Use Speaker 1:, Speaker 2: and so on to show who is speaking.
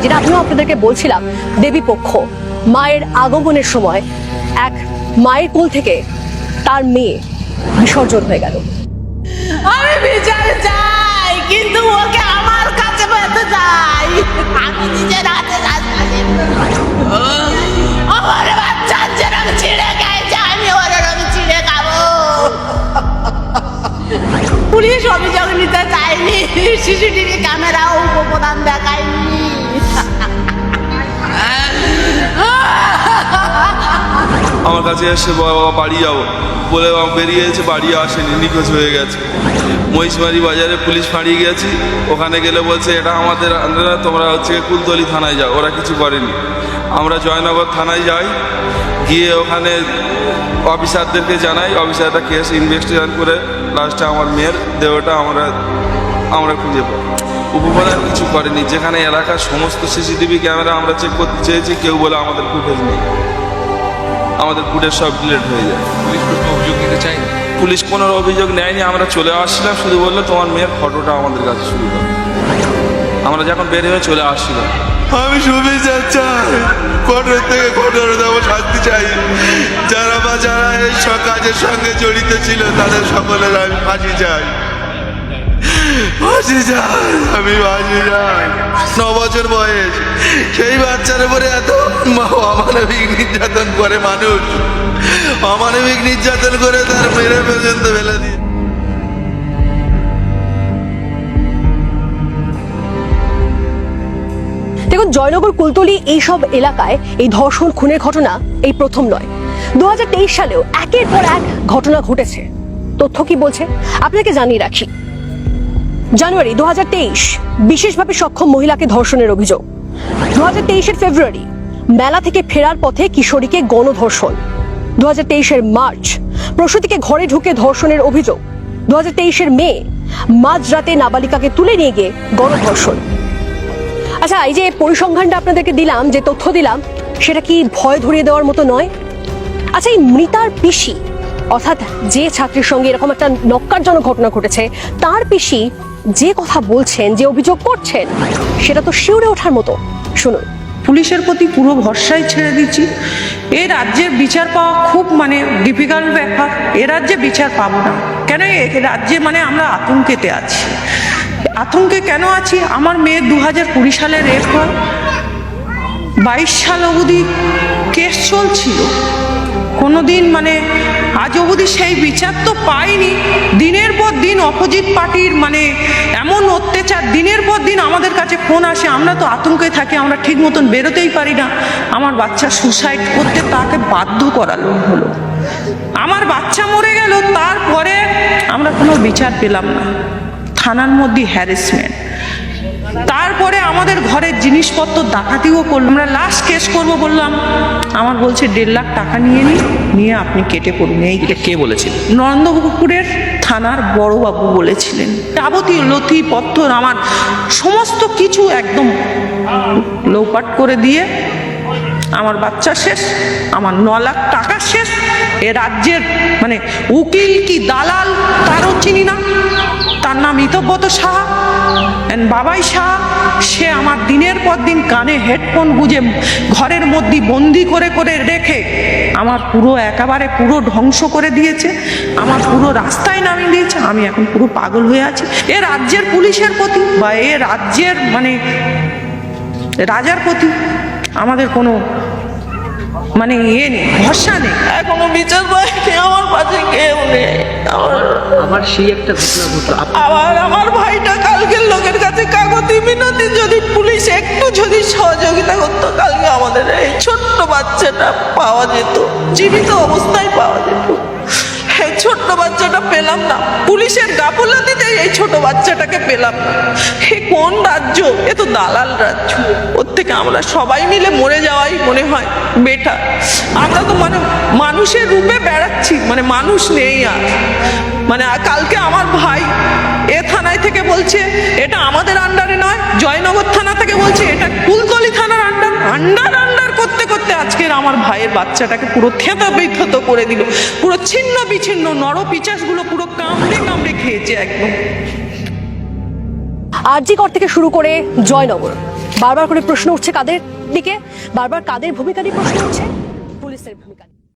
Speaker 1: যেটা আমিও আপনাদেরকে বলছিলাম, দেবী পক্ষ মায়ের আগমনের সময় এক মায়ের কোল থেকে তার মেয়ে বিসর্জন হয়ে গেল।
Speaker 2: আমি বিচার চাই, কিন্তু ওকে আমার কাছে পেতে চাই। আমি নিজের হাতে আমার বাচ্চার যেরকম ছিঁড়ে খাইছে, আমি ওরকম ছিঁড়ে খাবো। পুলিশ অভিযোগ নিতে চাইনি, সিসিটিভি ক্যামেরাও উপপ্রধান দেখায়নি।
Speaker 3: আমার কাছে এসে বাবা বাড়ি যাবো বলে বেরিয়েছে, বাড়ি আসেনি, নিখোঁজ হয়ে গেছে। মহিষমারি বাজারে পুলিশ ফাঁড়িয়ে গেছি, ওখানে গেলে বলছে এটা আমাদের আন্ডারে, তোমরা হচ্ছে কুলতলি থানায় যাও। ওরা কিছু করেনি। আমরা জয়নগর থানায় যাই, গিয়ে ওখানে অফিসারদেরকে জানাই। অফিসাররা কেস ইনভেস্টিগেশন করে লাস্টে আমার মেয়ের দেহটা আমরা খুঁজে পাই। উপপ্রধান কিছু করেনি। যেখানে এলাকার সমস্ত সিসিটিভি ক্যামেরা আমরা চেক করতে চেয়েছি, কেউ বলে আমাদের ফুটেজ নেই, আমাদের ফুটেজ সব ডিলিট হয়ে যায়।
Speaker 4: পুলিশ কোনো অভিযোগ নিতে চাই,
Speaker 3: পুলিশ কোনো অভিযোগ নেয়নি। আমরা চলে আসছিলাম, শুধু বললো তোমার মেয়ের ফটোটা আমাদের কাছে শুরু করো। আমরা যখন বের হয়ে চলে আসছিলাম, আমি সুবিচার চাই, কঠোর থেকে কঠোরতম শাস্তি চাই। যারা এই কাজের সঙ্গে জড়িত ছিল তাদের সকলের আমি ফাঁসি চাই, ফাঁসি চাই, আমি ফাঁসি চাই। 9 বছর বয়স, সেই বাচ্চার উপরে এত অমানবিক নির্যাতন করে মানুষ, অমানবিক নির্যাতন করে তার মেরে পর্যন্ত ফেলে দিয়ে।
Speaker 1: দেখুন, জয়নগর কুলতলি এইসব এলাকায় এই ধর্ষণ খুনের ঘটনা এই প্রথম নয়। 2023 সালেও একের পর এক ঘটনা ঘটেছে। তথ্য কি বলছে আপনাকে জানিয়ে রাখি। জানুয়ারি 2023 বিশেষভাবে সক্ষম মহিলাকে ধর্ষণের অভিযোগ। 2023-এর ফেব্রুয়ারি মেলা থেকে ফেরার পথে কিশোরীকে গণধর্ষণ। 2023-এর মার্চ প্রসূতিকে ঘরে ঢুকে ধর্ষণের অভিযোগ। 2023-এর মে মাঝরাতে নাবালিকাকে তুলে নিয়ে গিয়ে গণধর্ষণ। আচ্ছা, এই যে পরিসংখ্যানটা আপনাদেরকে দিলাম, যে তথ্য দিলাম, সেটা কি ভয় ধরিয়ে দেওয়ার মতো নয়? আচ্ছা, এই মৃতার পিসি, অর্থাৎ যে ছাত্রীর সঙ্গে এরকম একটা নক্কারজনক ঘটনা ঘটেছে, তার পিসি যে কথা বলছেন, যে অভিযোগ করছেন, সেটা তো শিউরে ওঠার মতো। শুনুন।
Speaker 5: পুলিশের প্রতি পুরো ভরসাই ছেড়ে দিচ্ছি। এই রাজ্যের বিচার পাওয়া খুব ডিফিকাল্ট ব্যাপার। এ রাজ্যে বিচার পাবো না কেন? এ রাজ্যে আমরা আতঙ্কেতে আছি। আতঙ্কে কেন আছি? আমার মেয়ের 2020 সালে রেপ হয়, 22 সাল অবধি কেস চলছিল, কোনোদিন আজ অবধি সেই বিচার তো পাইনি। দিনের পর দিন অপোজিট পার্টির এমন অত্যাচার, দিনের পর দিন আমাদের কাছে ফোন আসে। আমরা তো আতঙ্কে থাকি, আমরা ঠিক মতন বেরোতেই পারি না। আমার বাচ্চা সুসাইড করতে তাকে বাধ্য করালো হলো। আমার বাচ্চা মরে গেল, তারপরে আমরা কোনো বিচার পেলাম না। থানার মধ্যে হ্যারাসমেন্ট, তারপরে আমাদের ঘরের জিনিসপত্র ডাকাতিও করলো। আমরা লাস্ট কেস করবো বললাম, আমার বলছে 1.5 লাখ টাকা নিয়ে আপনি কেটে পড়ুন।
Speaker 4: এটা কে বলেছিল?
Speaker 5: নন্দপুরের থানার বড়বাবু বলেছিলেন। যাবতীয় নথিপত্র আমার সমস্ত কিছু একদম লোপাট করে দিয়ে আমার বাচ্চা শেষ, আমার 9 লাখ টাকা শেষ। এ রাজ্যের উকিল কি দালাল তারও চিনি না, তার নাম ইতব্রত সাহা, বাবাই সাহা। সে আমার দিনের পর দিন কানে হেডফোন গুঁজে ঘরের মধ্যে বন্দি করে করে রেখে আমার একেবারে পুরো ধ্বংস করে দিয়েছে, আমার পুরো রাস্তায় নামিয়ে দিয়েছে। আমি এখন পুরো পাগল হয়ে আছি। এ রাজ্যের পুলিশের প্রতি বা এ রাজ্যের রাজার প্রতি আমাদের কোনো ইয়ে নেই, ভরসা নেই।
Speaker 2: এখনো বিচার পাইনি, আমার পাশে কেউ নেই।
Speaker 4: আমার সেই একটা ঘটনা ঘটলো।
Speaker 2: আবার আমার ভাইটা কালকের লোকের কাছে কাগতি মিনতি, যদি পুলিশ একটু সহযোগিতা করতো, কালকে আমাদের এই ছোট্ট বাচ্চাটা পাওয়া যেত, জীবিত অবস্থায় পাওয়া যেত। এই ছোট্ট বাচ্চাটা পেলাম না, পুলিশের গাফিলতিতে এই ছোট বাচ্চাটাকে পেলাম না। এ কোন রাজ্য? এ তো দালাল রাজ্য। ওর থেকে আমরা সবাই মিলে মরে যাওয়াই মনে হয় বেটার। আমরা তো মানুষের রূপে বেড়াচ্ছি, মানুষ নেই আর। কালকে আমার ভাই এ থানায় থেকে বলছে এটা আমাদের আন্ডারে নয়, জয়নগর থানা থেকে বলছে এটা কুলতলি থানার আন্ডার করতে করতে আজকের আমার ভাইয়ের বাচ্চাটাকে পুরো থেঁতো বিথত করে দিল। পুরো ছিন্ন বিচ্ছিন্ন নরপিচাসগুলো পুরো কামড়ে কামড়ে খেয়েছে একদম।
Speaker 1: আরজি কর থেকে শুরু করে জয়নগর, বারবার করে প্রশ্ন উঠছে কাদের দিকে, বারবার কাদের ভূমিকা নিয়ে প্রশ্ন উঠছে? পুলিশের ভূমিকা নিয়ে।